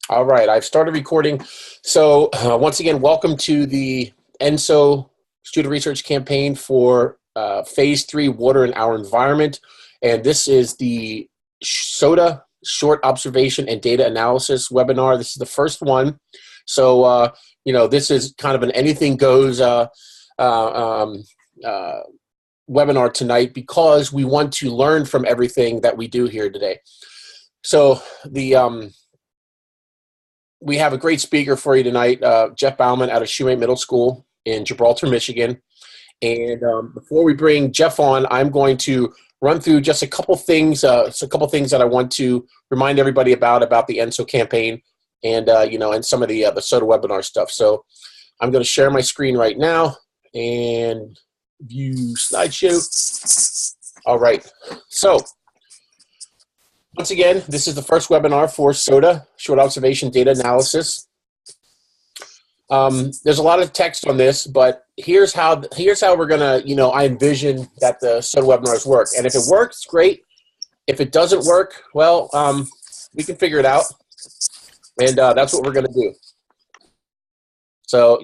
All right, I've started recording. So once again, welcome to the ENSO Student Research Campaign for Phase 3 Water in Our Environment. And this is the SOTA Short Observation and Data Analysis webinar. This is the first one. So, this is kind of an anything goes webinar tonight because we want to learn from everything that we do here today. So we have a great speaker for you tonight, Jeff Bauman out of Shoemate Middle School in Gibraltar, Michigan. And before we bring Jeff on, I'm going to run through just a couple things that I want to remind everybody about the ENSO campaign and, and some of the SOTA webinar stuff. So I'm going to share my screen right now and view slideshow. All right. So once again, this is the first webinar for SOTA, Short Observation Data Analysis. There's a lot of text on this, but here's how we're gonna, I envision that the SOTA webinars work. And if it works, great. If it doesn't work, well, we can figure it out. And that's what we're gonna do. So,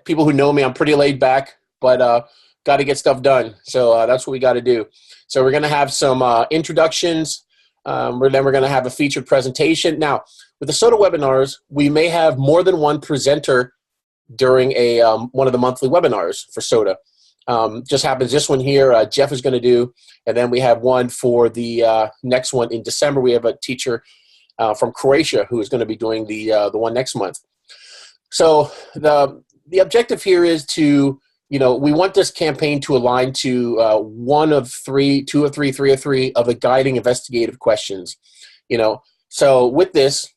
people who know me, I'm pretty laid back, but got to get stuff done. So that's what we got to do. So we're gonna have some introductions. Then we're going to have a featured presentation. Now, with the SOTA webinars, we may have more than one presenter during one of the monthly webinars for SOTA. Just happens this one here, Jeff is going to do, and then we have one for the next one in December. We have a teacher from Croatia who is going to be doing the one next month. So the objective here is to we want this campaign to align to one of three, two of three, three of three of the guiding investigative questions. So with this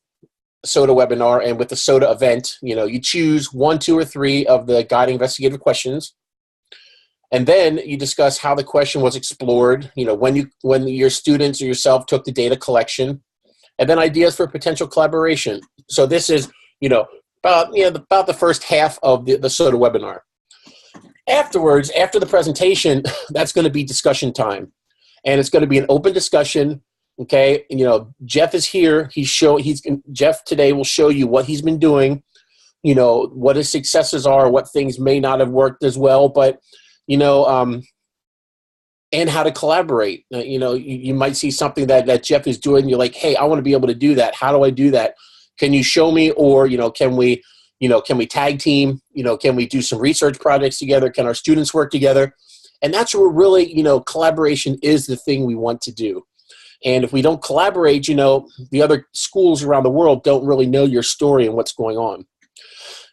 SOTA webinar and with the SOTA event, you choose one, two, or three of the guiding investigative questions, and then you discuss how the question was explored. When your students or yourself took the data collection, and then ideas for potential collaboration. So this is about the first half of the SOTA webinar. Afterwards, after the presentation, that's going to be discussion time, and it's going to be an open discussion. Okay, Jeff is here. Jeff today will show you what he's been doing. What his successes are, what things may not have worked as well, but and how to collaborate. You might see something that Jeff is doing. You're like, hey, I want to be able to do that. How do I do that? Can you show me? Or can we? Can we tag team? Can we do some research projects together? Can our students work together? And that's where really, collaboration is the thing we want to do. And if we don't collaborate, the other schools around the world don't really know your story and what's going on.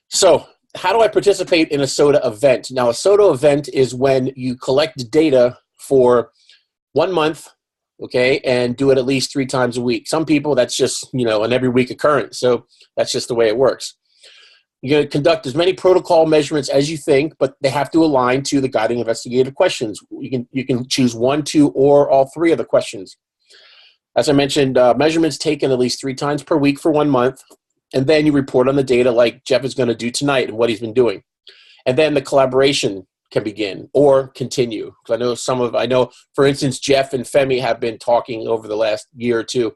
So how do I participate in a SOTA event? Now, a SOTA event is when you collect data for 1 month, okay, and do it at least 3 times a week. Some people, that's just, an every week occurrence. So that's just the way it works. You're going to conduct as many protocol measurements as you think, but they have to align to the guiding investigative questions. You can choose 1, 2, or all 3 of the questions. As I mentioned, measurements taken at least 3 times per week for 1 month, and then you report on the data like Jeff is going to do tonight and what he's been doing. And then the collaboration can begin or continue. Because I know, for instance, Jeff and Femi have been talking over the last year or two,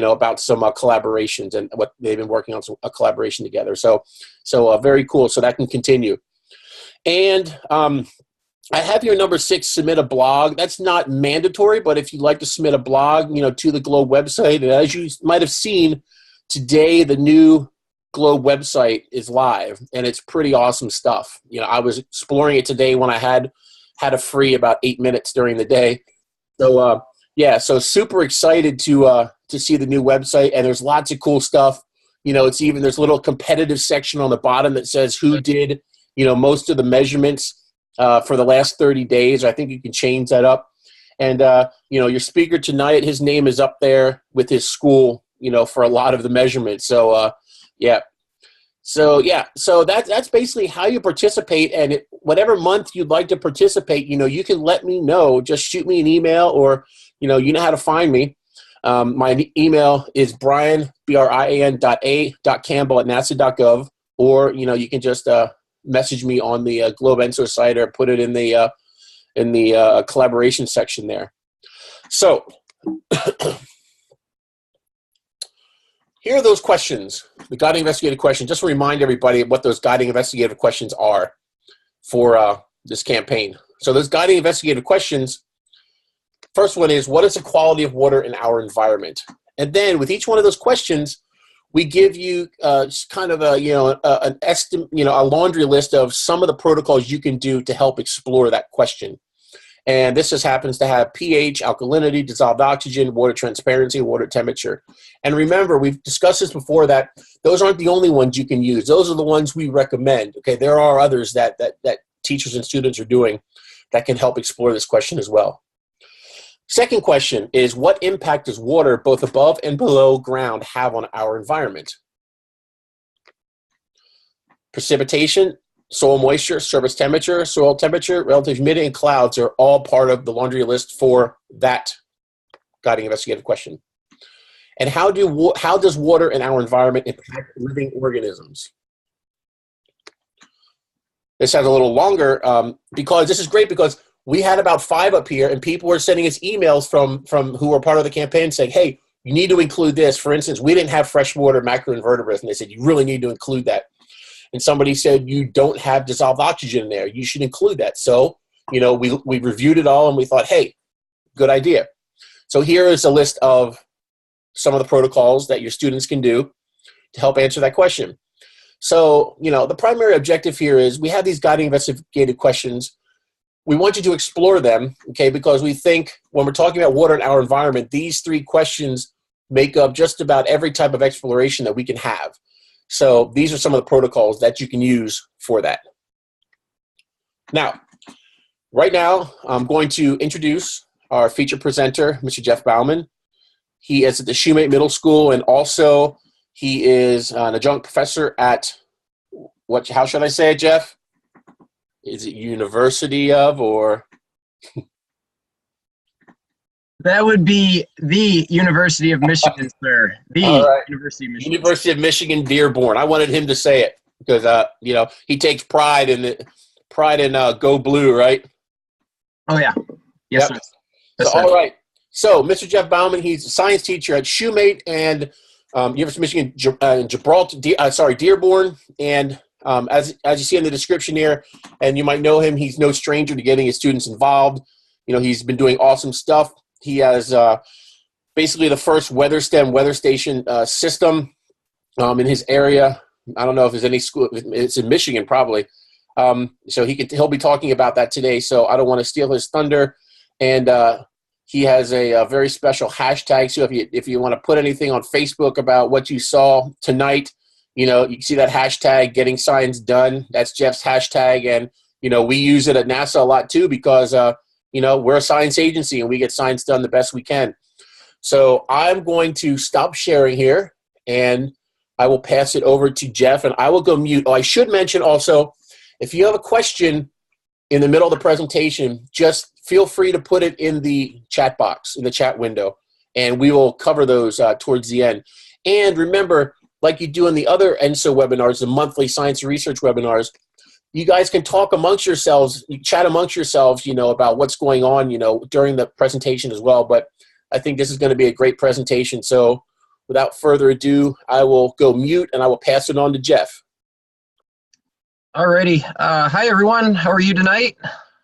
about some collaborations and what they've been working on, a collaboration together. So very cool. So that can continue. And I have your number 6, submit a blog. That's not mandatory, but if you'd like to submit a blog, to the Globe website, and as you might have seen today, the new Globe website is live, and it's pretty awesome stuff. I was exploring it today when I had a free about 8 minutes during the day. So so super excited to see the new website, and there's lots of cool stuff. There's a little competitive section on the bottom that says who did, most of the measurements for the last 30 days. I think you can change that up. And, your speaker tonight, his name is up there with his school, for a lot of the measurements. So, So that's basically how you participate. And whatever month you'd like to participate, you can let me know. Just shoot me an email, or, you know how to find me. My email is brian, brian.a.campbell@nasa.gov, or, you can just message me on the Globe ENSO site, or put it in the collaboration section there. So here are those questions, the guiding investigative questions. Just to remind everybody what those guiding investigative questions are for this campaign. So those guiding investigative questions, first one is, what is the quality of water in our environment? And then with each one of those questions, we give you kind of a laundry list of some of the protocols you can do to help explore that question. And this just happens to have pH, alkalinity, dissolved oxygen, water transparency, water temperature. And remember, we've discussed this before, that those aren't the only ones you can use. Those are the ones we recommend. Okay, there are others that teachers and students are doing that can help explore this question as well. Second question is, what impact does water both above and below ground have on our environment? Precipitation, soil moisture, surface temperature, soil temperature, relative humidity, and clouds are all part of the laundry list for that guiding investigative question. And how does water in our environment impact living organisms? This has a little longer because this is great, because we had about 5 up here, and people were sending us emails from who were part of the campaign saying, hey, you need to include this. For instance, we didn't have freshwater macroinvertebrates, and they said, you really need to include that. And somebody said, you don't have dissolved oxygen in there. You should include that. So, we reviewed it all, and we thought, hey, good idea. So here is a list of some of the protocols that your students can do to help answer that question. So, the primary objective here is, we have these guiding investigative questions. We want you to explore them, okay, because we think when we're talking about water in our environment, these 3 questions make up just about every type of exploration that we can have. So these are some of the protocols that you can use for that. Now, right now, I'm going to introduce our featured presenter, Mr. Jeff Bauman. He is at the Shoemate Middle School, and also he is an adjunct professor at, how should I say it, Jeff? Is it University of, or? That would be the University of Michigan, sir. The right. University of Michigan. University of Michigan, Dearborn. I wanted him to say it because, he takes pride in Go Blue, right? Oh, yeah. Yes, yep. Sir. So, all right. So, Mr. Jeff Bauman, he's a science teacher at Shoemate and University of Michigan, Dearborn. And as you see in the description here, and you might know him, he's no stranger to getting his students involved. He's been doing awesome stuff. He has basically the first weather station system in his area. I don't know if there's any school. It's in Michigan, probably. So he'll be talking about that today. So I don't want to steal his thunder. And he has a very special hashtag. So if you want to put anything on Facebook about what you saw tonight, you can see that hashtag, Getting Science Done. That's Jeff's hashtag. And, we use it at NASA a lot too, because, we're a science agency and we get science done the best we can. So I'm going to stop sharing here, and I will pass it over to Jeff, and I will go mute. Oh, I should mention also, if you have a question in the middle of the presentation, just feel free to put it in the chat box, in the chat window, and we will cover those towards the end. And remember, like you do in the other ENSO webinars, the monthly science research webinars, you guys can talk amongst yourselves, chat amongst yourselves, about what's going on, during the presentation as well. But I think this is going to be a great presentation. So without further ado, I will go mute and I will pass it on to Jeff. Alrighty. Hi, everyone. How are you tonight?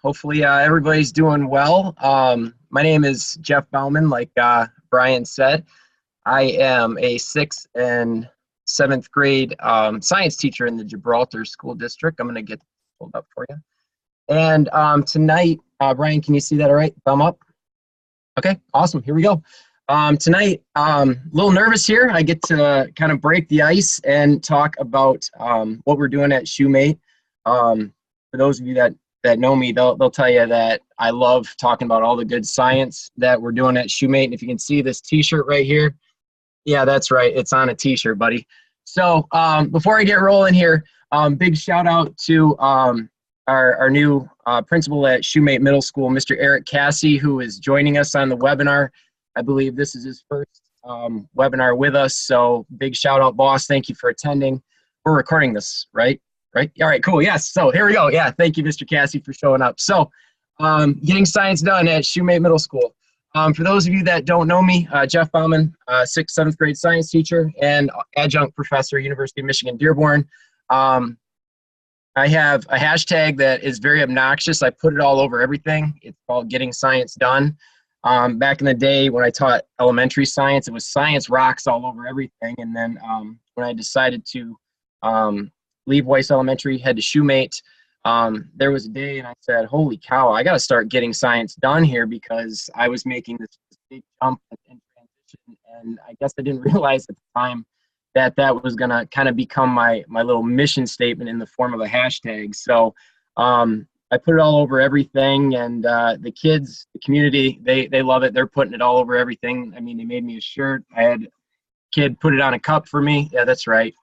Hopefully everybody's doing well. My name is Jeff Bauman, like Brian said. I am a 6th and 7th grade science teacher in the Gibraltar School District. I'm going to get pulled up for you. And tonight, Brian, can you see that all right? Thumb up. Okay, awesome. Here we go. Tonight, a little nervous here. I get to kind of break the ice and talk about what we're doing at Shoemate. For those of you that know me, they'll tell you that I love talking about all the good science that we're doing at Shoemate. And if you can see this t-shirt right here, yeah, that's right. It's on a t-shirt, buddy. So before I get rolling here, big shout out to our new principal at Shoemate Middle School, Mr. Eric Cassie, who is joining us on the webinar. I believe this is his first webinar with us. So big shout out, boss. Thank you for attending. We're recording this, right? Right? All right, cool. Yes. So here we go. Yeah. Thank you, Mr. Cassie, for showing up. So getting science done at Shoemate Middle School. For those of you that don't know me, Jeff Bauman, 6th, 7th grade science teacher and adjunct professor, University of Michigan, Dearborn. I have a hashtag that is very obnoxious. I put it all over everything. It's called Getting Science Done. Back in the day when I taught elementary science, it was science rocks all over everything. And then when I decided to leave Weiss Elementary, head to Shoemate, there was a day and I said, holy cow, I got to start getting science done here, because I was making this big jump and transition. And I guess I didn't realize at the time that that was going to kind of become my little mission statement in the form of a hashtag. So I put it all over everything, and the kids, the community, they love it. They're putting it all over everything. I mean, they made me a shirt. I had a kid put it on a cup for me. Yeah, that's right.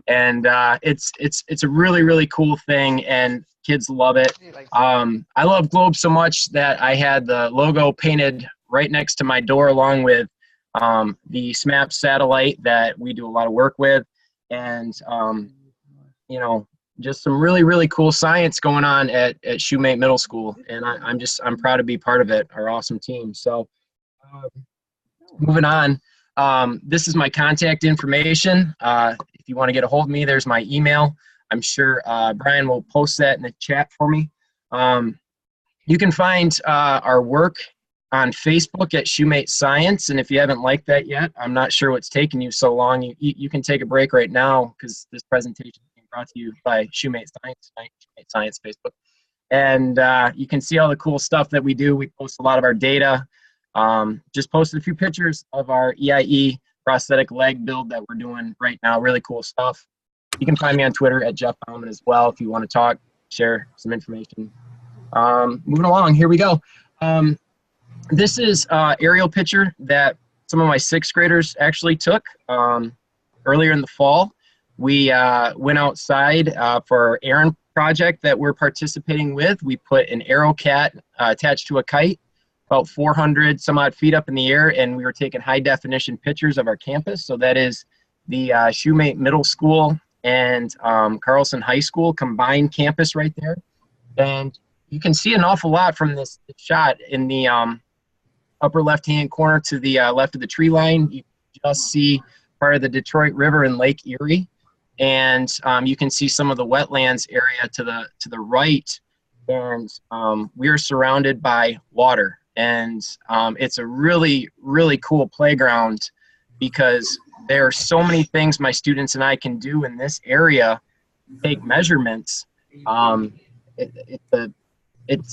And it's a really, really cool thing, and kids love it. I love Globe so much that I had the logo painted right next to my door, along with the SMAP satellite that we do a lot of work with, and you know, just some really, really cool science going on at Shoemate Middle School, and I'm proud to be part of it. Our awesome team. So moving on, this is my contact information. If you want to get a hold of me, there's my email. I'm sure Brian will post that in the chat for me. You can find our work on Facebook at Shoemate Science, and if you haven't liked that yet, I'm not sure what's taking you so long. You can take a break right now, because this presentation is being brought to you by Shoemate Science, Shoemate Science Facebook. And you can see all the cool stuff that we do. We post a lot of our data. Just posted a few pictures of our EIE prosthetic leg build that we're doing right now. Really cool stuff. You can find me on Twitter at Jeff Bauman as well if you want to talk, share some information. Moving along, here we go. This is an aerial picture that some of my 6th graders actually took earlier in the fall. We went outside for our Aaron project that we're participating with. We put an AeroCat attached to a kite about 400 some odd feet up in the air, and we were taking high definition pictures of our campus. So that is the Shoemate Middle School and Carlson High School combined campus right there. And you can see an awful lot from this shot. In the upper left-hand corner to the left of the tree line, you just see part of the Detroit River and Lake Erie. And you can see some of the wetlands area to the right. And we are surrounded by water. And it's a really, really cool playground, because there are so many things my students and I can do in this area, take measurements. There's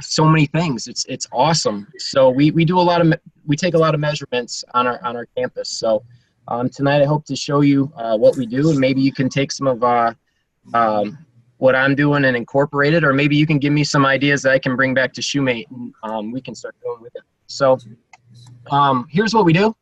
so many things. It's awesome. So we take a lot of measurements on our campus. So tonight I hope to show you what we do, and maybe you can take some of what I'm doing and incorporate it, or maybe you can give me some ideas that I can bring back to Shoemate, and we can start going with it. So here's what we do.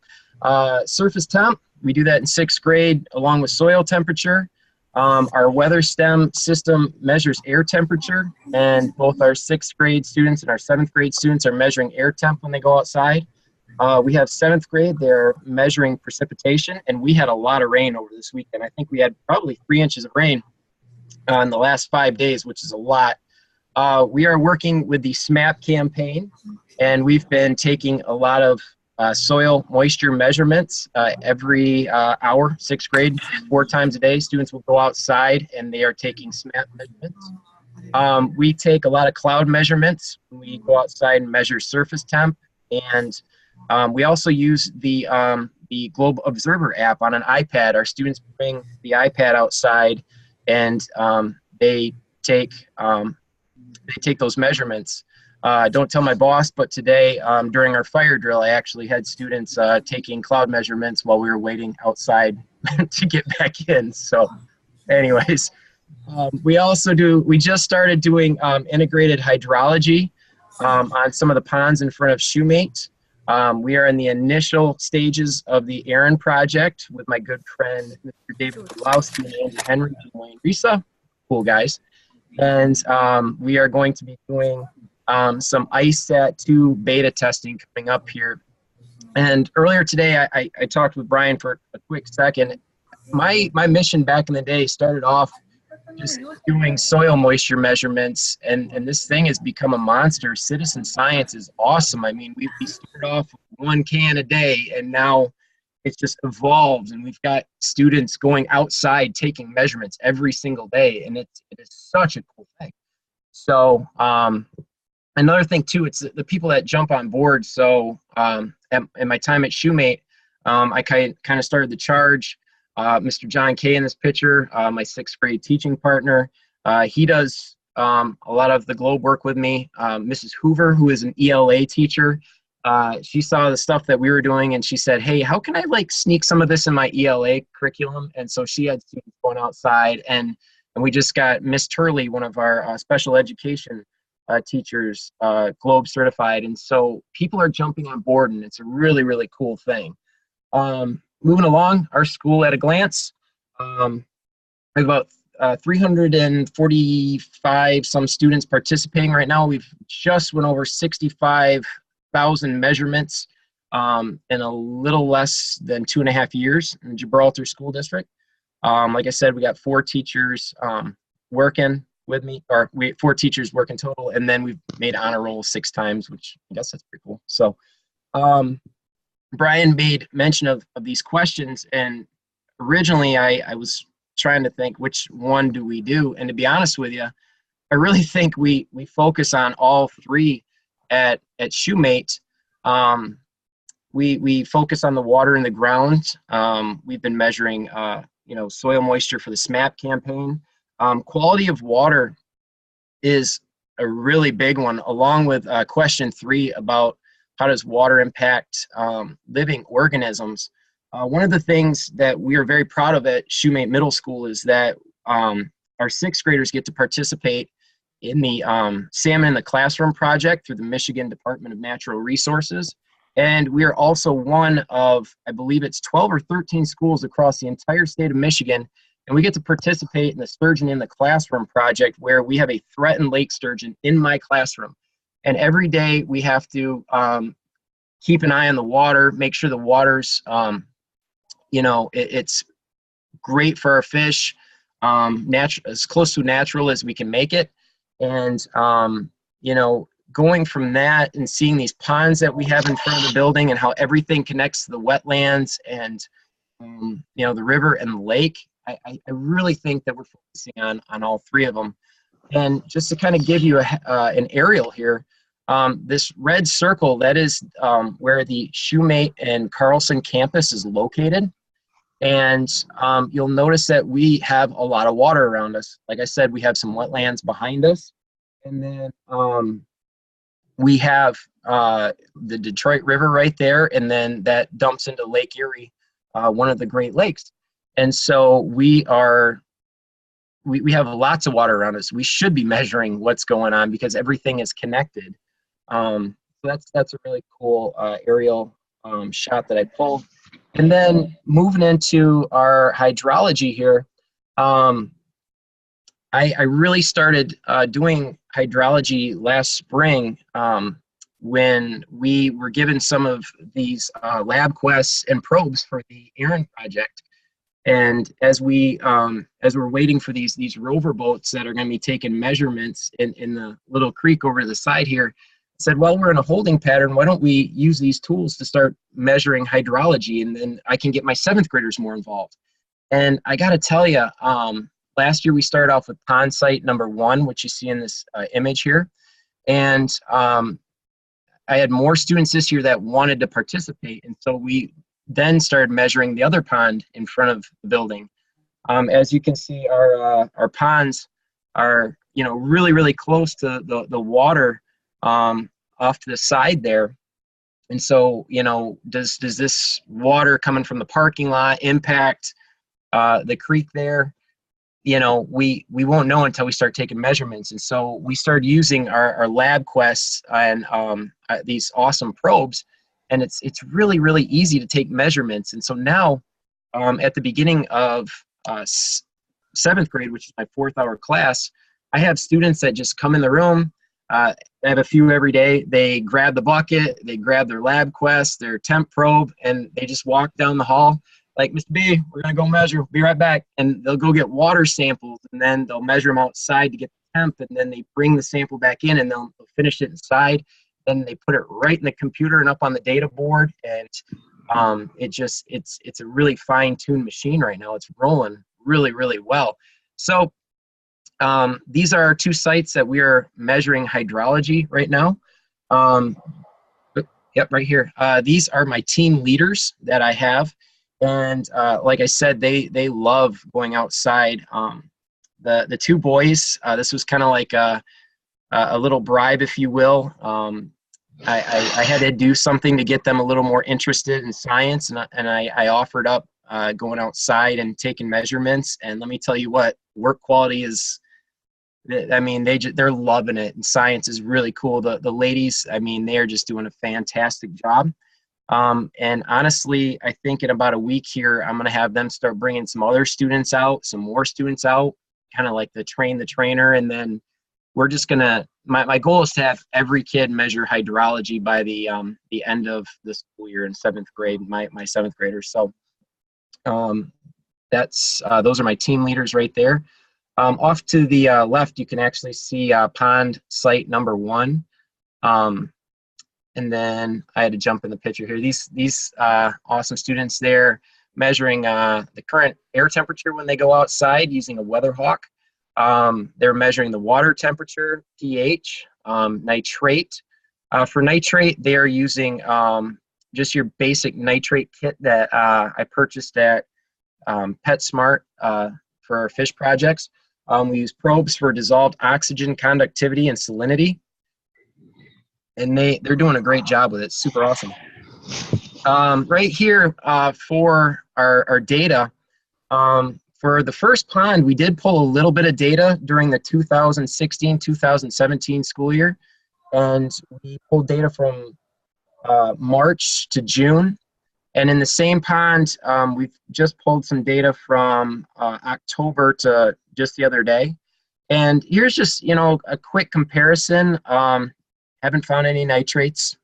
Surface temp, we do that in 6th grade along with soil temperature. Our weather stem system measures air temperature, and both our 6th grade students and our 7th grade students are measuring air temp when they go outside. We have 7th grade, they're measuring precipitation, and we had a lot of rain over this weekend. I think we had probably 3 inches of rain in the last 5 days, which is a lot. We are working with the SMAP campaign, and we've been taking a lot of soil moisture measurements every hour. 6th grade, 4 times a day, students will go outside and they are taking SMAP measurements. We take a lot of cloud measurements when we go outside and measure surface temp, and we also use the Globe Observer app on an iPad. Our students bring the iPad outside, and they take those measurements. Don't tell my boss, but today during our fire drill, I actually had students taking cloud measurements while we were waiting outside to get back in. So anyways, we just started doing integrated hydrology on some of the ponds in front of Shoemate. We are in the initial stages of the Aaron project with my good friend, Mr. David Pulowski and Andy Henry and Wayne Risa. Cool guys. And we are going to be doing some ISAT-2 beta testing coming up here. And earlier today, I talked with Brian for a quick second. My mission back in the day started off just doing soil moisture measurements, and this thing has become a monster. Citizen science is awesome. I mean, we started off with 1 can a day, and now it's just evolved, and we've got students going outside taking measurements every single day, and it is such a cool thing. So another thing too, it's the people that jump on board. So in my time at Shoemate, I kind of started the charge. Mr. John Kay in this picture, my 6th grade teaching partner. He does a lot of the globe work with me. Mrs. Hoover, who is an ELA teacher, she saw the stuff that we were doing, and she said, hey, how can I like sneak some of this in my ELA curriculum? And so she had students going outside, and we just got Miss Turley, one of our special education teachers, globe certified. And so people are jumping on board, and it's a really, really cool thing. Moving along, our school at a glance. We have about 345 some students participating right now. We've just went over 65,000 measurements in a little less than 2.5 years in the Gibraltar School District. Like I said, we got 4 teachers working with me, or 4 teachers working total, and then we've made honor roll 6 times, which I guess that's pretty cool. So Brian made mention of these questions, and originally I was trying to think which one do we do, and to be honest with you, I really think we focus on all 3 at Shoemate. We focus on the water in the ground. We've been measuring soil moisture for the SMAP campaign. Quality of water is a really big one, along with question 3 about how does water impact living organisms. One of the things that we are very proud of at Shoemate Middle School is that our 6th graders get to participate in the Salmon in the Classroom project through the Michigan Department of Natural Resources. And we are also one of, I believe it's 12 or 13 schools across the entire state of Michigan. And we get to participate in the Sturgeon in the Classroom project, where we have a threatened lake sturgeon in my classroom. And every day we have to keep an eye on the water, make sure the water's, it's great for our fish, as close to natural as we can make it. And, going from that and seeing these ponds that we have in front of the building and how everything connects to the wetlands and, the river and the lake, I really think that we're focusing on all 3 of them. And just to kind of give you an aerial here, this red circle, that is where the Shoemate and Carlson campus is located. And you'll notice that we have a lot of water around us. Like I said, we have some wetlands behind us. And then we have the Detroit River right there, and then that dumps into Lake Erie, one of the Great Lakes. And so we have lots of water around us. We should be measuring what's going on because everything is connected. So that's a really cool aerial shot that I pulled. And then moving into our hydrology here, I really started doing hydrology last spring when we were given some of these lab quests and probes for the Aaron project. And as we're waiting for these rover boats that are going to be taking measurements in the little creek over to the side here, I said, well, we're in a holding pattern. Why don't we use these tools to start measuring hydrology, and then I can get my 7th graders more involved. And I got to tell you, last year we started off with pond site number 1, which you see in this image here. And I had more students this year that wanted to participate. And so we then started measuring the other pond in front of the building. As you can see, our ponds are, really, really close to the water off to the side there. And so, does this water coming from the parking lot impact the creek there? We won't know until we start taking measurements. And so we started using our lab quests and these awesome probes, and it's really, really easy to take measurements. And so now at the beginning of 7th grade, which is my 4th hour class, I have students that just come in the room. I have a few every day. They grab the bucket, they grab their lab quest, their temp probe, and they just walk down the hall. like, Mr. B, we're going to go measure. Be right back. And they'll go get water samples, and then they'll measure them outside to get the temp, and then they bring the sample back in, and they'll finish it inside. Then they put it right in the computer and up on the data board, and it's a really fine-tuned machine right now. It's rolling really, really well. So these are 2 sites that we are measuring hydrology right now. Yep, right here. These are my team leaders that I have. And like I said, they love going outside. The 2 boys, this was kind of like a little bribe, if you will. I had to do something to get them a little more interested in science, and I offered up going outside and taking measurements. And let me tell you what, work quality is, I mean, they're loving it, and science is really cool. The ladies, I mean, they are just doing a fantastic job. And honestly, I think in about a week here, I'm going to have them start bringing some other students out, some more students out, kind of like the train the trainer. And then we're just going to, my goal is to have every kid measure hydrology by the end of the school year in 7th grade, my 7th graders. So those are my team leaders right there. Off to the left, you can actually see pond site number 1. And then I had to jump in the picture here. These awesome students there measuring the current air temperature when they go outside using a weather hawk. They're measuring the water temperature, pH, nitrate. For nitrate, they're using just your basic nitrate kit that I purchased at PetSmart for our fish projects. We use probes for dissolved oxygen conductivity and salinity. And they're doing a great job with it. Super awesome. Right here for our data, for the first pond, we did pull a little bit of data during the 2016-2017 school year. And we pulled data from March to June. And in the same pond, we've just pulled some data from October to just the other day. And here's just, a quick comparison. Haven't found any nitrates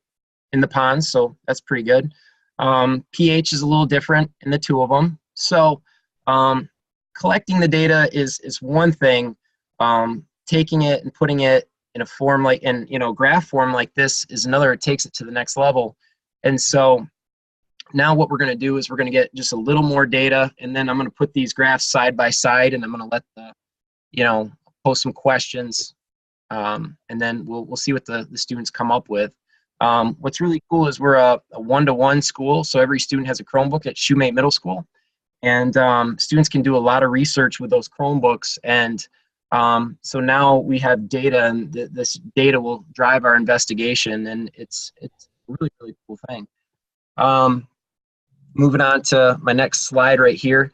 in the ponds, so that's pretty good. pH is a little different in the 2 of them. So collecting the data is one thing. Taking it and putting it in a form like, graph form like this is another. It takes it to the next level. And so now what we're going to do is we're going to get just a little more data, and then I'm going to put these graphs side by side, and I'm going to let post some questions, and then we'll see what the students come up with. What's really cool is we're a 1-to-1 school, so every student has a Chromebook at Shoemate Middle School, and students can do a lot of research with those Chromebooks. And so now we have data, and this data will drive our investigation, and it's a really, really cool thing. Moving on to my next slide right here.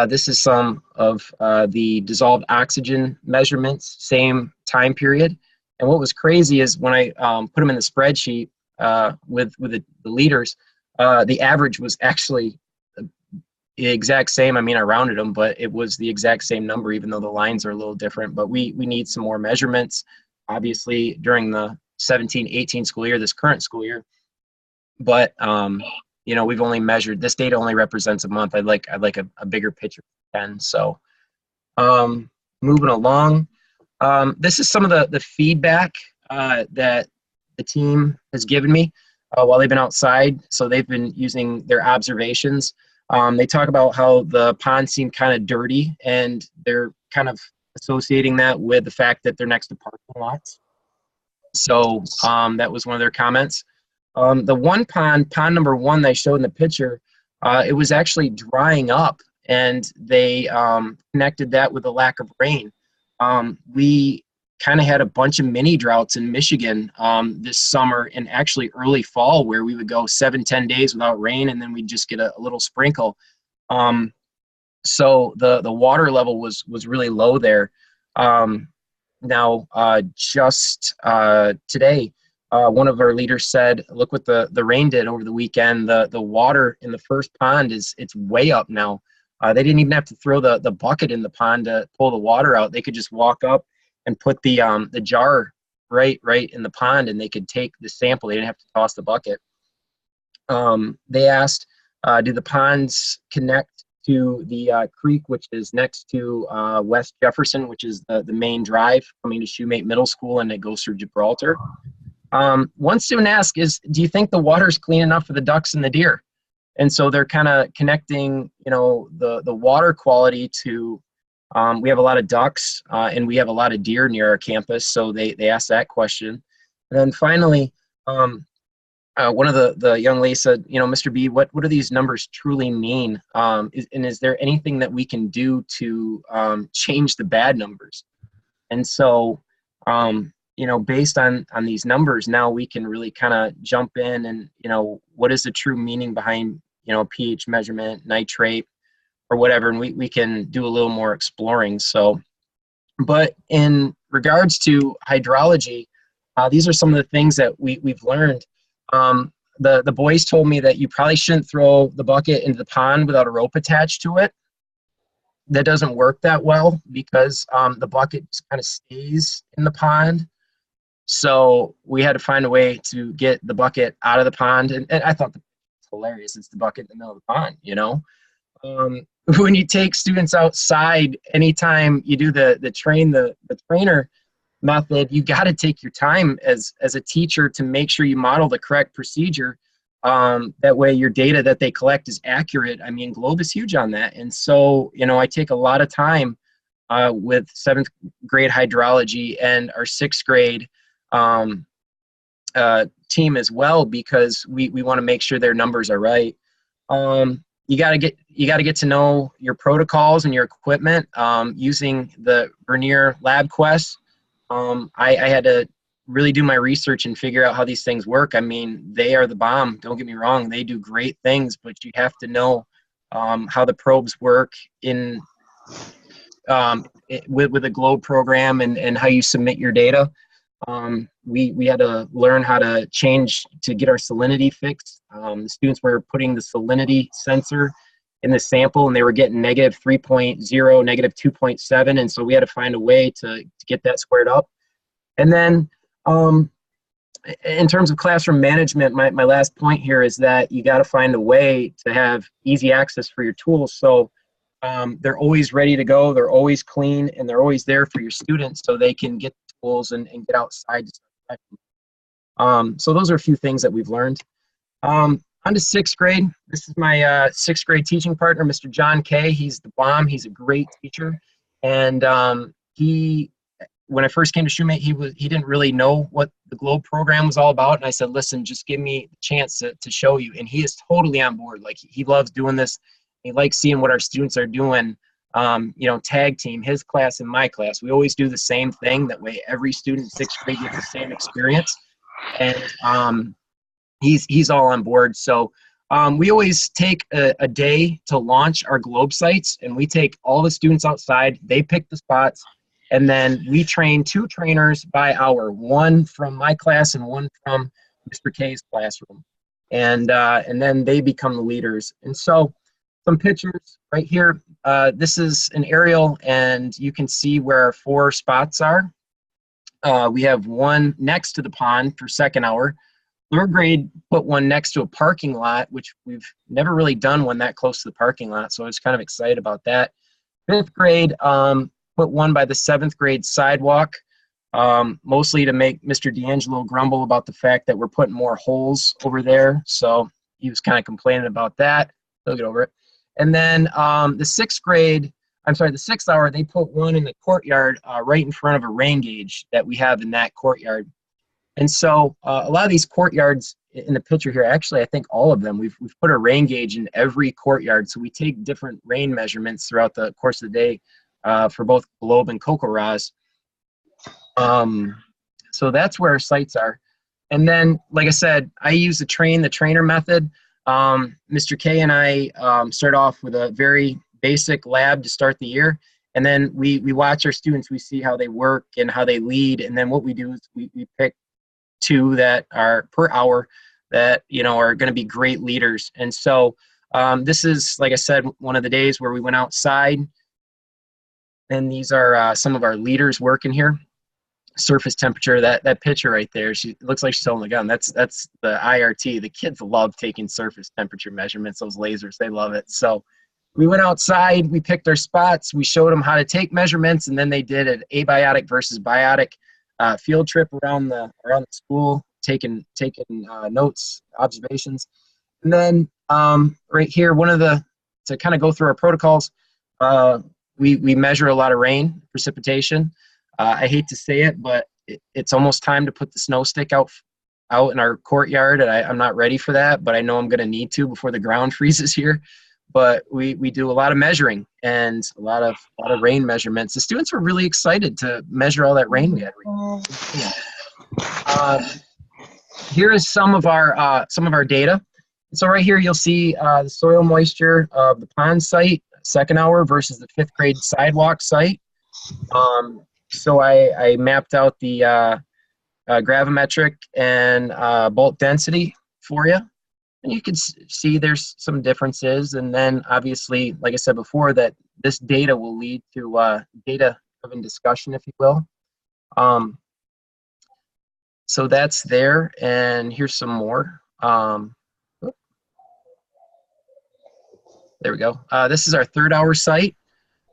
This is some of the dissolved oxygen measurements, same time period. And what was crazy is when I put them in the spreadsheet with the leaders, the average was actually the exact same. I mean, I rounded them, but it was the exact same number, even though the lines are a little different. But we need some more measurements, obviously, during the 17-18 school year, this current school year. But we've only measured, this data only represents a month. I'd like a bigger picture than. So moving along, this is some of the feedback that the team has given me while they've been outside. So they've been using their observations. They talk about how the ponds seem kind of dirty, and they're kind of associating that with the fact that they're next to parking lots. So that was one of their comments. The one pond number 1 they showed in the picture, it was actually drying up, and they connected that with a lack of rain. We kind of had a bunch of mini droughts in Michigan this summer, and actually early fall, where we would go 7-10 days without rain, and then we'd just get a little sprinkle. So the water level was really low there. Now just today, one of our leaders said, look what the rain did over the weekend. The water in the first pond it's way up now. They didn't even have to throw the bucket in the pond to pull the water out. They could just walk up and put the jar right in the pond, and they could take the sample. They didn't have to toss the bucket. They asked, Do the ponds connect to the creek, which is next to West Jefferson, which is the main drive coming to Shoemate Middle School, and it goes through Gibraltar? One student asked is, do you think the water's clean enough for the ducks and the deer? And so they're kind of connecting, you know, the water quality to, we have a lot of ducks and we have a lot of deer near our campus, so they asked that question. And then finally, one of the young ladies said, you know, Mr. B, what do these numbers truly mean? And is there anything that we can do to change the bad numbers? And so, you know, based on these numbers, now we can really kind of jump in and, you know, what is the true meaning behind, you know, pH measurement, nitrate, or whatever, and we can do a little more exploring. So, but in regards to hydrology, these are some of the things that we've learned. The boys told me that you probably shouldn't throw the bucket into the pond without a rope attached to it. That doesn't work that well because the bucket just kind of stays in the pond. So we had to find a way to get the bucket out of the pond. And I thought that was hilarious. It's the bucket in the middle of the pond, you know? When you take students outside, anytime you do the trainer method, you got to take your time as a teacher to make sure you model the correct procedure. That way your data that they collect is accurate. I mean, Globe is huge on that. And so, you know, I take a lot of time with 7th grade hydrology and our 6th grade team as well, because we want to make sure their numbers are right. You got to get to know your protocols and your equipment using the Vernier Lab Quest. I had to really do my research and figure out how these things work. I mean, they are the bomb. Don't get me wrong. They do great things, but you have to know how the probes work in with a Globe program and how you submit your data. We had to learn how to change to get our salinity fixed. The students were putting the salinity sensor in the sample and they were getting negative 3.0, negative 2.7. And so we had to find a way to get that squared up. And then in terms of classroom management, my last point here is that you got to find a way to have easy access for your tools. So they're always ready to go, they're always clean, and they're always there for your students so they can get the tools and get outside. So those are a few things that we've learned. On to 6th grade. This is my 6th grade teaching partner, Mr. John Kay. He's the bomb. He's a great teacher. And when I first came to Shoemate, he didn't really know what the Globe program was all about. And I said, listen, just give me the chance to show you. And he is totally on board. Like, he loves doing this. He likes seeing what our students are doing. You know, tag team, his class and my class. We always do the same thing. That way every student in 6th grade gets the same experience. And he's all on board. So we always take a day to launch our Globe sites, and we take all the students outside. They pick the spots. And then we train 2 trainers by hour, one from my class and one from Mr. K's classroom. And then they become the leaders. And so some pictures right here. This is an aerial, and you can see where our 4 spots are. We have one next to the pond for 2nd hour. 3rd grade put one next to a parking lot, which we've never really done one that close to the parking lot. So I was kind of excited about that. 5th grade, put one by the 7th grade sidewalk, mostly to make Mr. D'Angelo grumble about the fact that we're putting more holes over there. So he was kind of complaining about that. He'll get over it. And then the 6th hour, they put one in the courtyard right in front of a rain gauge that we have in that courtyard. And so a lot of these courtyards in the picture here, actually, I think all of them, we've put a rain gauge in every courtyard. So we take different rain measurements throughout the course of the day for both Globe and Cocoa Raws. So that's where our sites are. And then, like I said, I use the trainer method. Mr. K and I start off with a very basic lab to start the year. And then we watch our students, we see how they work and how they lead. And then what we do is we pick 2 that are per hour that, you know, are going to be great leaders. And so this is, like I said, one of the days where we went outside. And these are some of our leaders working here. surface temperature. That picture right there, she looks like she's holding a gun. That's the IRT. The kids love taking surface temperature measurements, those lasers, they love it. So we went outside, we picked our spots, we showed them how to take measurements, and then they did an abiotic versus biotic field trip around the school, taking notes, observations. And then right here, to kind of go through our protocols, we measure a lot of rain, precipitation. I hate to say it, but it's almost time to put the snow stick out in our courtyard, and I'm not ready for that, but I know I'm going to need to before the ground freezes here. But we do a lot of measuring and a lot of rain measurements. The students were really excited to measure all that rain we had. Here is some of our data. So right here you'll see the soil moisture of the pond site, second hour versus the 5th grade sidewalk site. So I mapped out the gravimetric and bulk density for you. And you can see there's some differences. And then obviously, like I said before, that this data will lead to data-driven discussion, if you will. So that's there. And here's some more. There we go. This is our 3rd hour site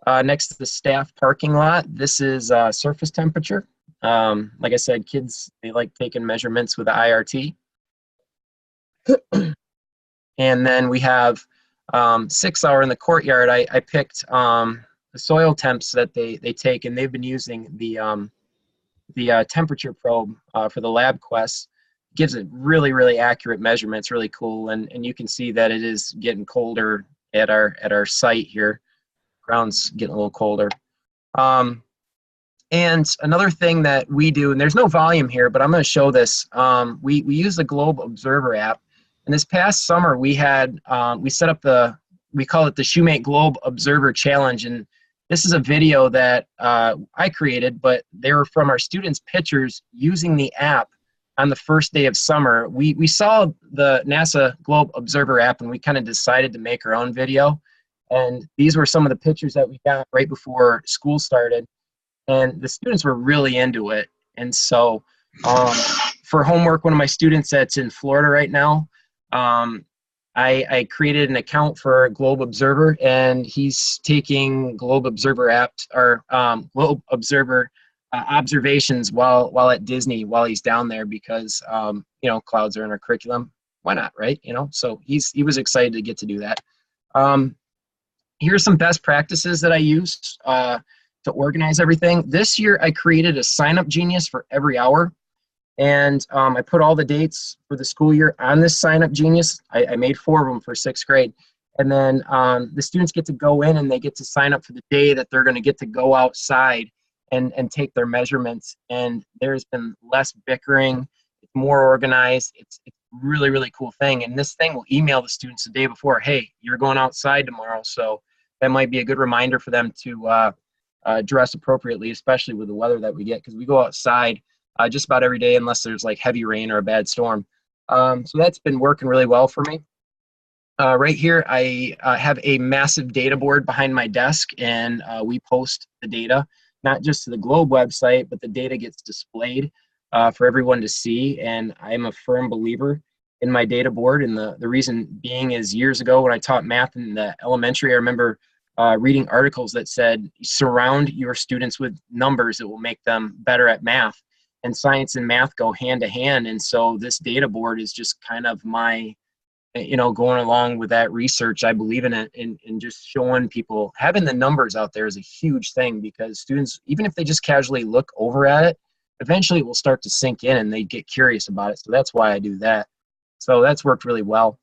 next to the staff parking lot. This is surface temperature. Like I said, kids, they like taking measurements with the IRT. And then we have 6th hour in the courtyard. I picked the soil temps that they take, and they've been using the temperature probe for the lab quests. Gives it really, really accurate measurements, really cool. And you can see that it is getting colder at our site here. Ground's getting a little colder. And another thing that we do, and there's no volume here, but I'm going to show this. We use the Globe Observer app. And this past summer, we had we set up we call it the Shoemate Globe Observer Challenge. And this is a video that I created, but they were from our students' pictures using the app on the first day of summer. We saw the NASA Globe Observer app, and we kind of decided to make our own video. And these were some of the pictures that we got right before school started. And the students were really into it. And so for homework, one of my students that's in Florida right now, I created an account for Globe Observer, and he's taking Globe Observer Globe Observer observations while at Disney while he's down there, because clouds are in our curriculum. Why not, right? So he was excited to get to do that. Here's some best practices that I use to organize everything. This year I created a sign-up genius for every hour. And I put all the dates for the school year on this sign-up genius. I made 4 of them for 6th grade. And then the students get to go in and they get to sign up for the day that they're going to get to go outside and take their measurements. And there's been less bickering. It's more organized. It's a really, really cool thing. And this thing will email the students the day before, hey, you're going outside tomorrow. So that might be a good reminder for them to dress appropriately, especially with the weather that we get, because we go outside just about every day unless there's like heavy rain or a bad storm. So that's been working really well for me. Right here, I have a massive data board behind my desk, and we post the data, not just to the Globe website, but the data gets displayed for everyone to see. And I'm a firm believer in my data board. And the reason being is years ago when I taught math in the elementary, I remember reading articles that said, surround your students with numbers that will make them better at math. And science and math go hand to hand. And so this data board is just kind of my, going along with that research. I believe in it, and just showing people, having the numbers out there is a huge thing, because students, even if they just casually look over at it, eventually it will start to sink in and they get curious about it. So that's why I do that. So that's worked really well.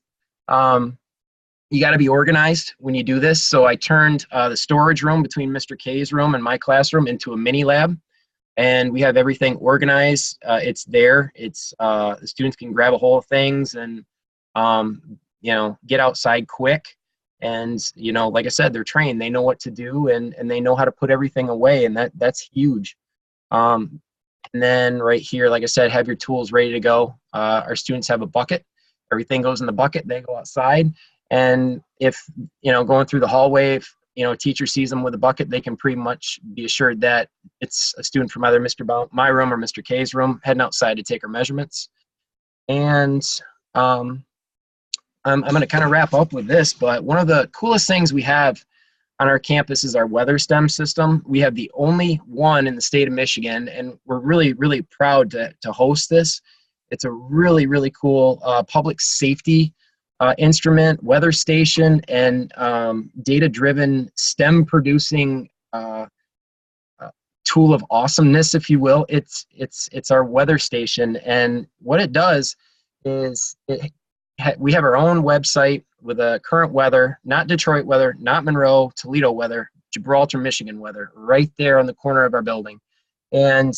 You got to be organized when you do this. So I turned the storage room between Mr. K's room and my classroom into a mini lab. And we have everything organized. It's there. It's the students can grab a hold of things and get outside quick. And like I said, they're trained. They know what to do, and they know how to put everything away, and that's huge. And then right here, like I said, have your tools ready to go. Our students have a bucket. Everything goes in the bucket. They go outside, and if going through the hallway, a teacher sees them with a bucket, they can pretty much be assured that it's a student from either my room or Mr. K's room heading outside to take our measurements. And I'm going to kind of wrap up with this, but one of the coolest things we have on our campus is our weather STEM system. We have the only one in the state of Michigan, and we're really, really proud to host this. It's a really, really cool public safety instrument, weather station, and data-driven STEM producing tool of awesomeness, if you will. It's our weather station, and what it does is we have our own website with a current weather, not Detroit weather, not Monroe, Toledo weather, Gibraltar, Michigan weather, right there on the corner of our building. And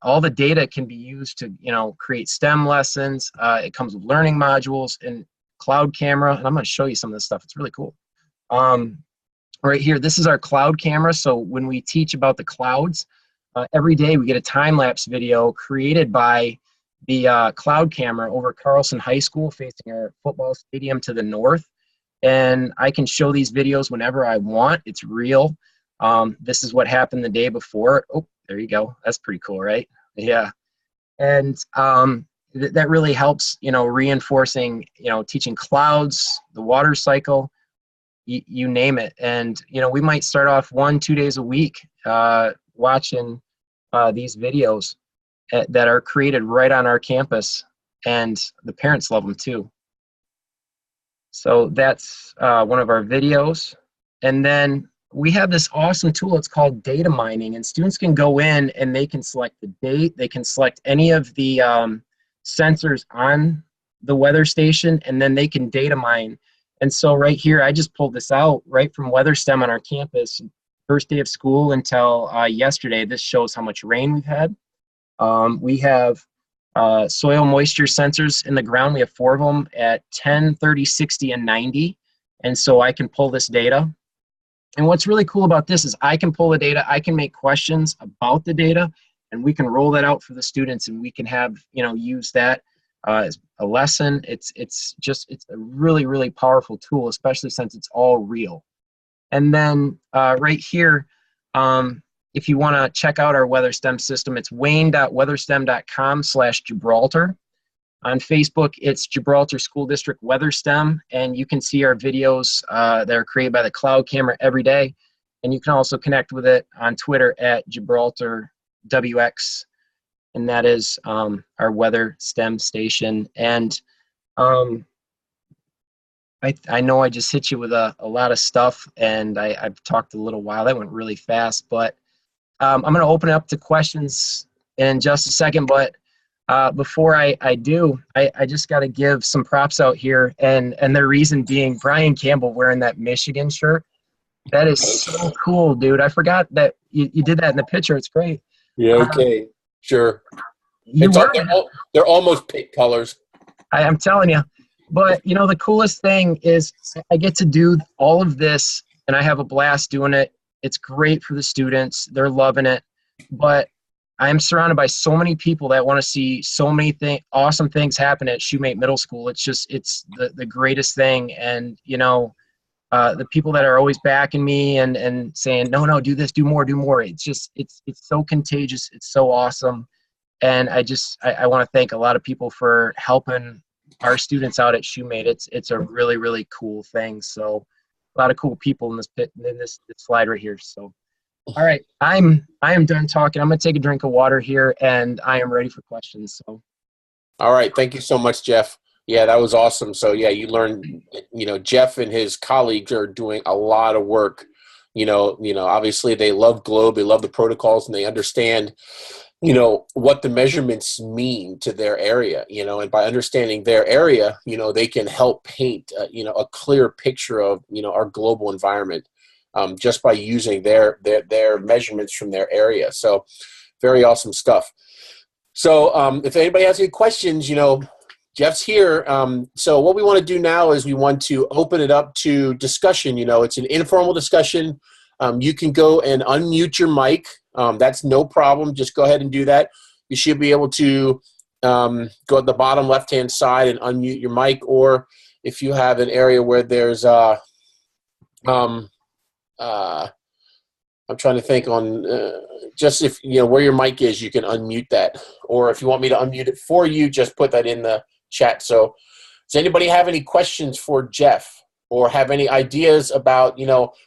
all the data can be used to, create STEM lessons. It comes with learning modules and cloud camera. And I'm going to show you some of this stuff. It's really cool. Right here, this is our cloud camera. So when we teach about the clouds, every day we get a time-lapse video created by the cloud camera over Carlson High School facing our football stadium to the north. And I can show these videos whenever I want. It's real. This is what happened the day before. Oh, there you go. That's pretty cool, right? Yeah. And that really helps, reinforcing, teaching clouds, the water cycle, you name it. And, we might start off 1-2 days a week watching these videos that are created right on our campus, and the parents love them too. So that's one of our videos. And then we have this awesome tool. It's called data mining, and students can go in and they can select the date. They can select any of the sensors on the weather station, and then they can data mine. And so right here, I just pulled this out right from Weather STEM on our campus. First day of school until yesterday, this shows how much rain we've had. We have soil moisture sensors in the ground. We have 4 of them at 10, 30, 60, and 90. And so I can pull this data. And what's really cool about this is I can pull the data, I can make questions about the data, and we can roll that out for the students, and we can have, use that as a lesson. It's a really, really powerful tool, especially since it's all real. And then right here, if you want to check out our weather STEM system, it's wayne.weatherstem.com/Gibraltar. On Facebook, it's Gibraltar School District Weather STEM, and you can see our videos that are created by the cloud camera every day. And you can also connect with it on Twitter at GibraltarWX, and that is our weather STEM station. And I know I just hit you with a lot of stuff, and I've talked a little while. That went really fast, but I'm going to open it up to questions in just a second. But before I do, I just got to give some props out here, and the reason being Brian Campbell wearing that Michigan shirt. That is so cool, dude. I forgot that you did that in the picture. It's great. Yeah, okay. Sure. They're almost pink colors. I'm telling you. But, the coolest thing is I get to do all of this, and I have a blast doing it. It's great for the students. They're loving it. But I'm surrounded by so many people that want to see so many awesome things happen at Shoemate Middle School. It's the greatest thing. And, the people that are always backing me and saying, no, do this, do more. It's so contagious. It's so awesome. And I want to thank a lot of people for helping our students out at Shoemate. It's a really, really cool thing. So a lot of cool people in this slide right here. So, all right, I am done talking. I'm going to take a drink of water here, and I am ready for questions. So, all right, thank you so much, Jeff. Yeah, that was awesome. So yeah, you learned, Jeff and his colleagues are doing a lot of work. Obviously they love Globe, they love the protocols, and they understand, what the measurements mean to their area, and by understanding their area, they can help paint, a clear picture of, our global environment, just by using their measurements from their area. So very awesome stuff. So if anybody has any questions, Jeff's here. So what we want to do now is we want to open it up to discussion. It's an informal discussion. You can go and unmute your mic. That's no problem. Just go ahead and do that. You should be able to go at the bottom left-hand side and unmute your mic. Or if you have an area where there's I'm trying to think on just if, where your mic is, you can unmute that. Or if you want me to unmute it for you, just put that in the chat. So does anybody have any questions for Jeff or have any ideas about,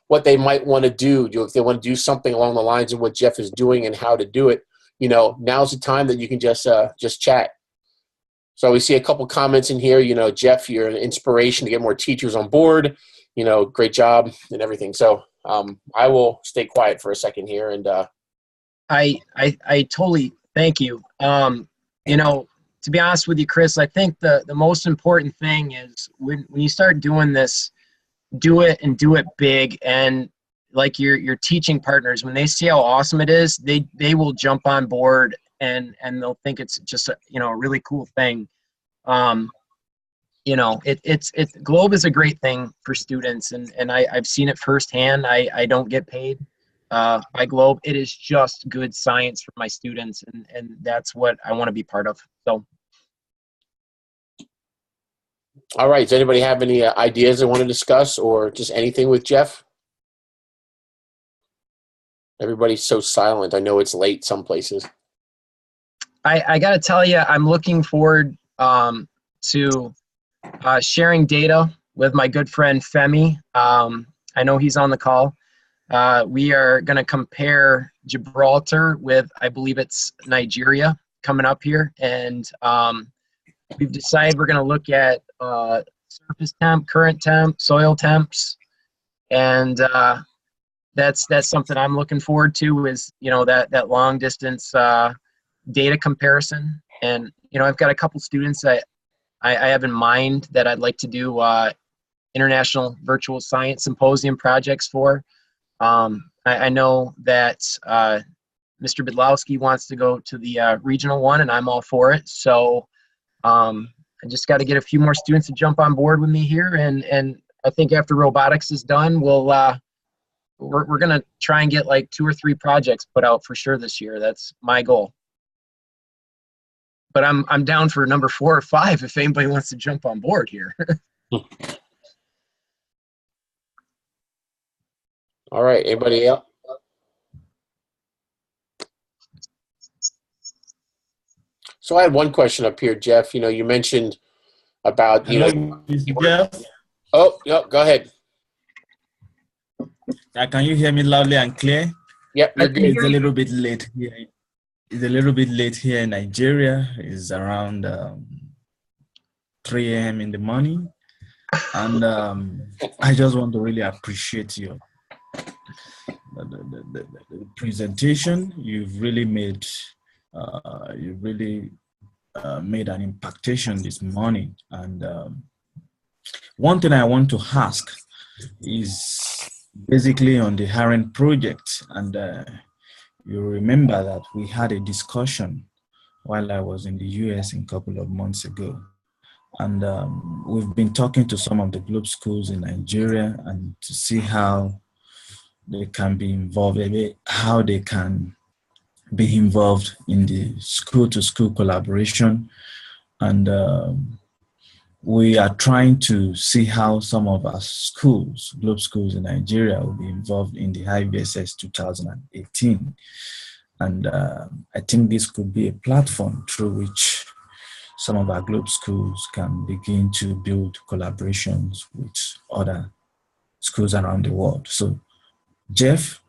what they might want to do? If they want to do something along the lines of what Jeff is doing and how to do it, now's the time that you can just chat. So we see a couple comments in here, Jeff, you're an inspiration to get more teachers on board, great job and everything. So I will stay quiet for a second here. And I totally thank you. To be honest with you, Chris, I think the most important thing is when you start doing this, do it and do it big. And like your teaching partners, when they see how awesome it is, they will jump on board and they'll think it's just a really cool thing. Globe is a great thing for students, and I've seen it firsthand. I don't get paid by Globe. It is just good science for my students, and that's what I want to be part of. So, all right. Does anybody have any ideas they want to discuss or just anything with Jeff? Everybody's so silent. I know it's late some places. I got to tell you, I'm looking forward to sharing data with my good friend Femi. I know he's on the call. We are going to compare Gibraltar with, I believe it's Nigeria coming up here. And we've decided we're going to look at surface temp, current temp, soil temps. And that's something I'm looking forward to is, that long distance data comparison. And, I've got a couple students that I have in mind that I'd like to do international virtual science symposium projects for. I know that Mr. Bidlowski wants to go to the regional one, and I'm all for it. So I just got to get a few more students to jump on board with me here. And I think after robotics is done, we're going to try and get like 2 or 3 projects put out for sure this year. That's my goal. But I'm down for number 4 or 5 if anybody wants to jump on board here. All right. Anybody else? So I had one question up here, Jeff. You mentioned about Jeff. Oh, yeah, go ahead. Can you hear me loudly and clear? Yep, you're good. It's a little bit late here. It's a little bit late here in Nigeria. It's around 3 a.m. in the morning. And I just want to really appreciate you. The presentation you've really made. Made an impactation this morning. And one thing I want to ask is basically on the Harren project. And you remember that we had a discussion while I was in the US a couple of months ago. And we've been talking to some of the Globe schools in Nigeria and to see how they can be involved, how they can be involved in the school-to-school collaboration. And we are trying to see how some of our schools, Globe schools in Nigeria, will be involved in the IVSS 2018. And I think this could be a platform through which some of our Globe schools can begin to build collaborations with other schools around the world. So, Jeff,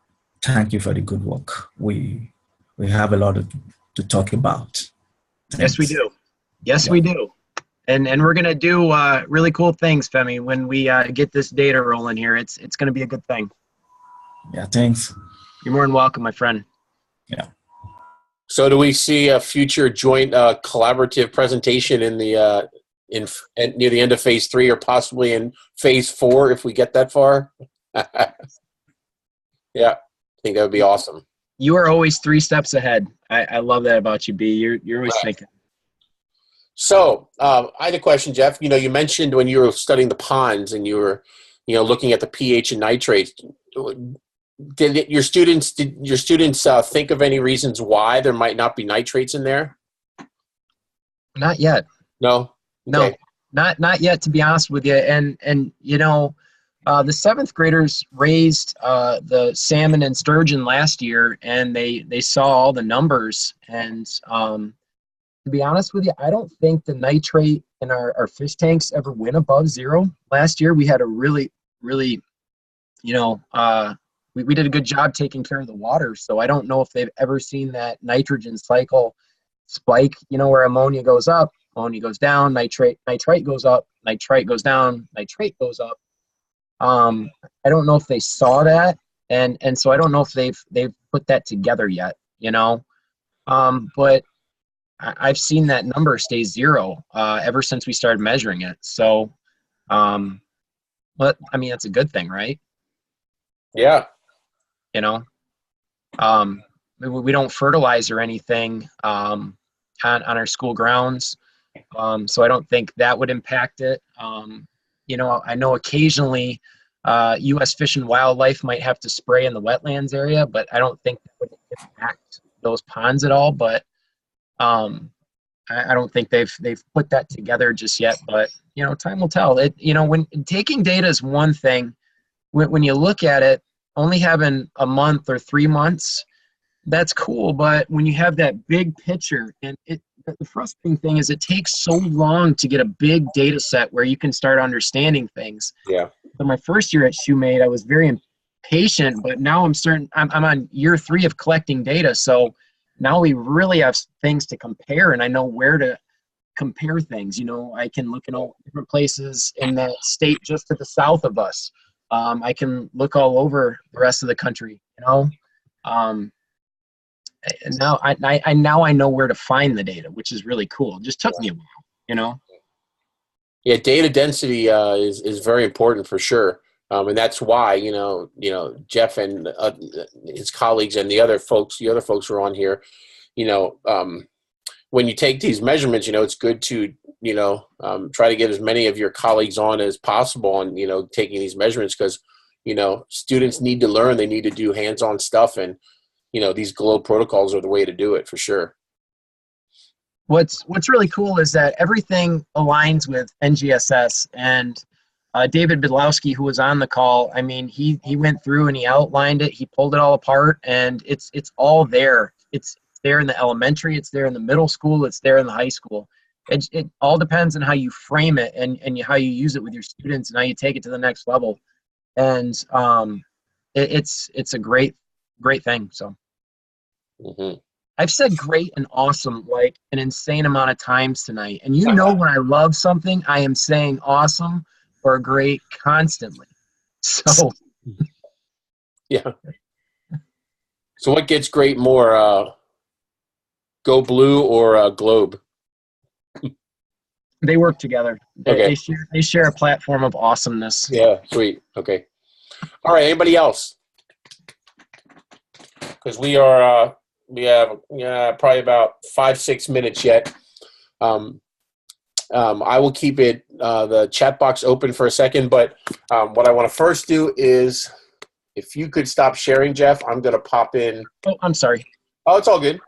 thank you for the good work. We have a lot to talk about. Thanks. Yes, we do. Yes, we do. And we're going to do really cool things, Femi, when we get this data rolling here. It's going to be a good thing. Yeah, thanks. You're more than welcome, my friend. Yeah. So do we see a future joint collaborative presentation in the near the end of phase 3 or possibly in phase 4 if we get that far? Yeah, I think that would be awesome. You are always 3 steps ahead. I love that about you, B. You're always thinking. So I had a question, Jeff. You mentioned when you were studying the ponds and you were, looking at the pH and nitrates. Did your students think of any reasons why there might not be nitrates in there? Not yet. No. Okay. No, not yet. To be honest with you, and The seventh graders raised the salmon and sturgeon last year, and they saw all the numbers. And to be honest with you, I don't think the nitrate in our fish tanks ever went above 0. Last year, we had a really, you know, we did a good job taking care of the water. So I don't know if they've ever seen that nitrogen cycle spike, you know, where ammonia goes up, ammonia goes down, nitrate goes up, nitrite goes down, nitrate goes up. I don't know if they saw that, and so I don't know if they've put that together yet, you know. But I've seen that number stay 0 ever since we started measuring it. So, but I mean, that's a good thing, right? Yeah. You know, we don't fertilize or anything on our school grounds, so I don't think that would impact it. You know, I know occasionally U.S. Fish and Wildlife might have to spray in the wetlands area, but I don't think that would impact those ponds at all. But I don't think they've put that together just yet. But you know, time will tell. You know, when taking data is one thing. When you look at it, only having a month or 3 months, that's cool. But when you have that big picture, and the frustrating thing is it takes so long to get a big data set where you can start understanding things. Yeah. So my first year at Shoemade, I was very impatient, but now I'm on year 3 of collecting data. So now we really have things to compare, and I know where to compare things. You know, I can look in all different places in the state just to the south of us. I can look all over the rest of the country, you know. And now I know where to find the data, which is really cool. It just took me a while, you know. Yeah, data density is very important for sure, and that's why you know Jeff and his colleagues and the other folks who are on here, you know, when you take these measurements, you know, it's good to try to get as many of your colleagues on as possible on taking these measurements, because students need to learn, they need to do hands-on stuff, and these globe protocols are the way to do it for sure. What's really cool is that everything aligns with NGSS, and David Bidlowski, who was on the call, I mean, he went through and he outlined it, he pulled it all apart, and it's all there. It's there in the elementary, it's there in the middle school, it's there in the high school. It all depends on how you frame it and how you use it with your students and how you take it to the next level. And it's a great thing. So I've said great and awesome like an insane amount of times tonight. And when I love something, I am saying awesome or great constantly. So yeah. So what gets great more? Go Blue or Globe? They work together. Okay. They share a platform of awesomeness. Yeah, sweet. Okay. All right. Anybody else? Because we have probably about 5-6 minutes yet. I will keep the chat box open for a second, but what I want to first do is, if you could stop sharing, Jeff, I'm going to pop in. Oh, I'm sorry. Oh, it's all good.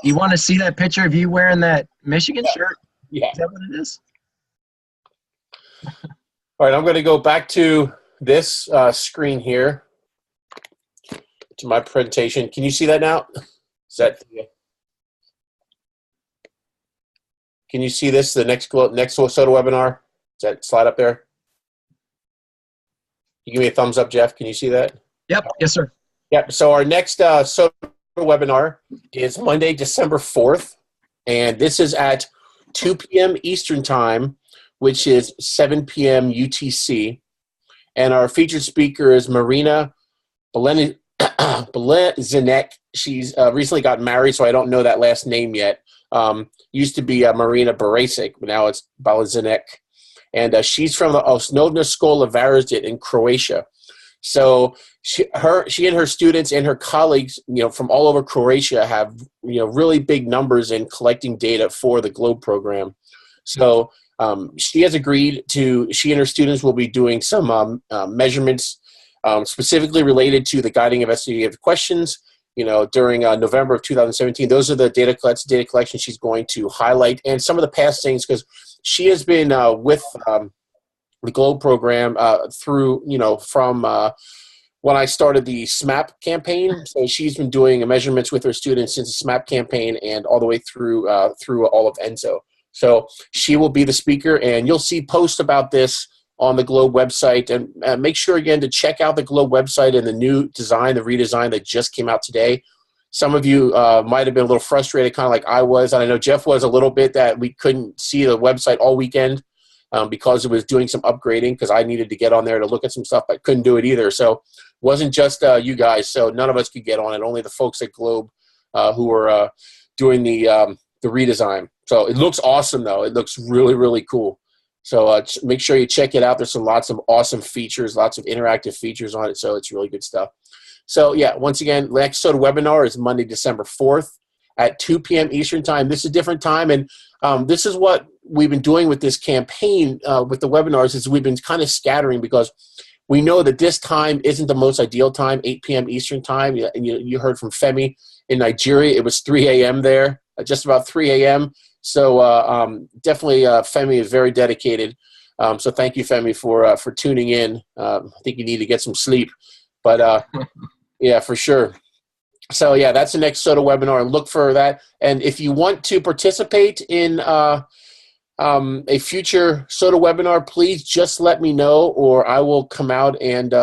You want to see that picture of you wearing that Michigan shirt? Yeah. Is that what it is? All right, I'm going to go back to this screen here, to my presentation. Can you see that now? Can you see this, the next SOTA webinar? Is that slide up there? You give me a thumbs up, Jeff. Can you see that? Yep. Yes, sir. Yep. So our next SOTA webinar is Monday, December 4th, and this is at 2 p.m. Eastern Time, which is 7 p.m. UTC. And our featured speaker is Marina Belezinek. She's recently got married, so I don't know that last name yet. Used to be Marina Barasic, but now it's Belezinek. And she's from the Osnovna Škola Varaždin in Croatia. So she and her students and her colleagues, from all over Croatia have, really big numbers in collecting data for the GLOBE program. So she has agreed she and her students will be doing some measurements specifically related to the guiding investigative questions, during November of 2017. Those are the data collection she's going to highlight, and some of the past things, because she has been with the GLOBE program through, from when I started the SMAP campaign. So she's been doing measurements with her students since the SMAP campaign and all the way through all of ENSO. So she will be the speaker, and you'll see posts about this on the GLOBE website. And make sure, again, to check out the GLOBE website and the new design, the redesign that just came out today. Some of you might have been a little frustrated, kind of like I was, and I know Jeff was a little bit, that we couldn't see the website all weekend because it was doing some upgrading, because I needed to get on there to look at some stuff, but couldn't do it either. So it wasn't just you guys, so none of us could get on it, only the folks at GLOBE who were doing the redesign. So it looks awesome, though. It looks really, really cool. So make sure you check it out. There's lots of awesome features, lots of interactive features on it, so it's really good stuff. So, yeah, once again, next SOTA webinar is Monday, December 4th at 2 p.m. Eastern Time. This is a different time, and this is what we've been doing with this campaign with the webinars, is we've been kind of scattering, because we know that this time isn't the most ideal time, 8 p.m. Eastern Time. You heard from Femi in Nigeria. It was 3 a.m. there, just about 3 a.m. So definitely Femi is very dedicated. So thank you, Femi, for tuning in. I think you need to get some sleep. But yeah, for sure. So yeah, that's the next SOTA webinar, and look for that. And if you want to participate in a future SOTA webinar, please just let me know, or I will come out and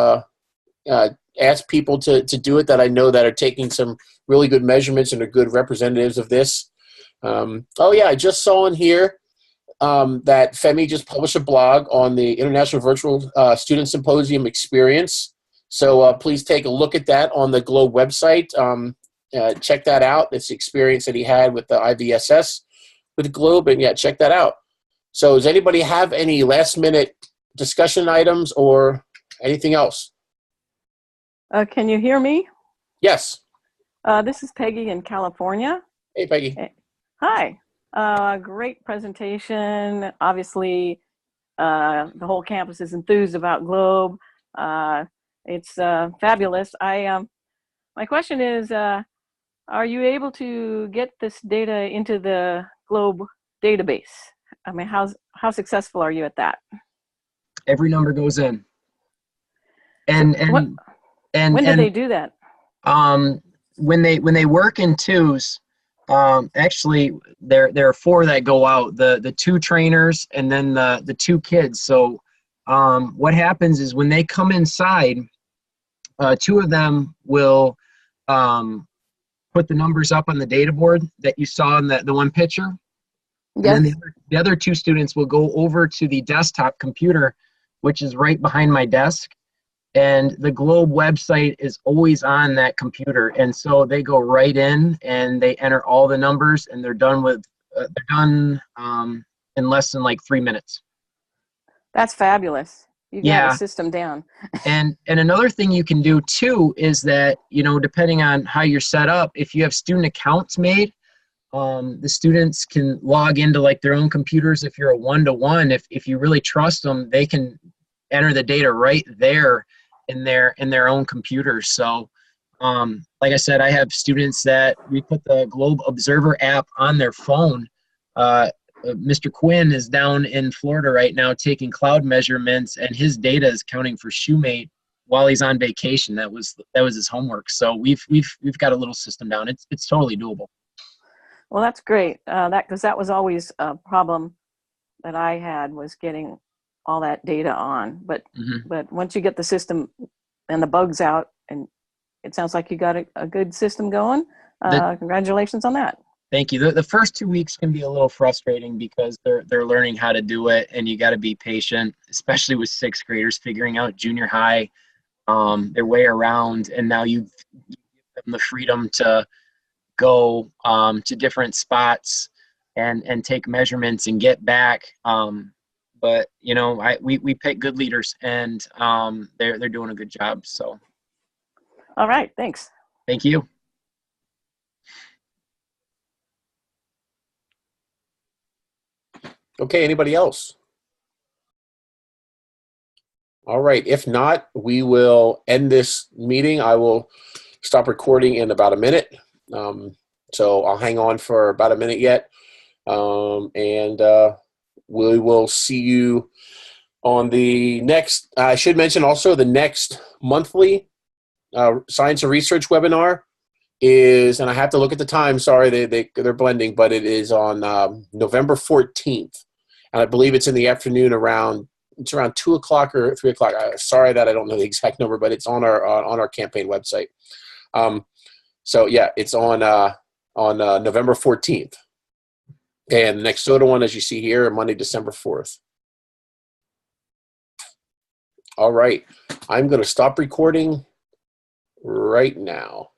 ask people to do it that I know that are taking some really good measurements and are good representatives of this. Oh yeah, I just saw in here that Femi just published a blog on the International Virtual Student Symposium experience. So please take a look at that on the GLOBE website. Check that out. It's the experience that he had with the IVSS with GLOBE, and yeah, check that out. So does anybody have any last-minute discussion items or anything else? Can you hear me? Yes. This is Peggy in California. Hey, Peggy. Hi. Great presentation. Obviously, the whole campus is enthused about GLOBE. It's fabulous. My question is, are you able to get this data into the GLOBE database? I mean, how successful are you at that? Every number goes in. When do they do that? When they work in twos, actually there are 4 that go out, the 2 trainers and then the 2 kids. So what happens is when they come inside, 2 of them will put the numbers up on the data board that you saw in the one picture. Yes. And then the other 2 students will go over to the desktop computer, which is right behind my desk. And the GLOBE website is always on that computer. And so they go right in and they enter all the numbers, and they're done in less than like 3 minutes. That's fabulous. You got a system down. And another thing you can do too is that, depending on how you're set up, if you have student accounts made, the students can log into like their own computers. If you're a one-to-one, if you really trust them, they can enter the data right there in their own computers. So like I said, I have students that we put the GLOBE Observer app on their phone. Mr. Quinn is down in Florida right now taking cloud measurements, and his data is counting for shoemate while he's on vacation. That was his homework. So we've got a little system down. It's totally doable. Well, that's great. Because that was always a problem that I had, was getting all that data on. But once you get the system and the bugs out, and it sounds like you got a good system going. Congratulations on that. Thank you. The first 2 weeks can be a little frustrating because they're learning how to do it, and you got to be patient, especially with 6th graders figuring out junior high, their way around. And now you give them the freedom to go to different spots and take measurements and get back. But we pick good leaders, and they're doing a good job. So. All right. Thanks. Thank you. Okay, anybody else? All right, if not, we will end this meeting. I will stop recording in about a minute. So I'll hang on for about a minute yet. And we will see you On the next, I should mention also the next monthly science and research webinar is, and I have to look at the time, sorry, they're blending, but it is on November 14th. And I believe it's in the afternoon around 2 o'clock or 3 o'clock. Sorry that I don't know the exact number, but it's on our campaign website. So yeah, it's on November 14th. And the next SOTA one, as you see here, Monday, December 4th. All right, I'm going to stop recording right now.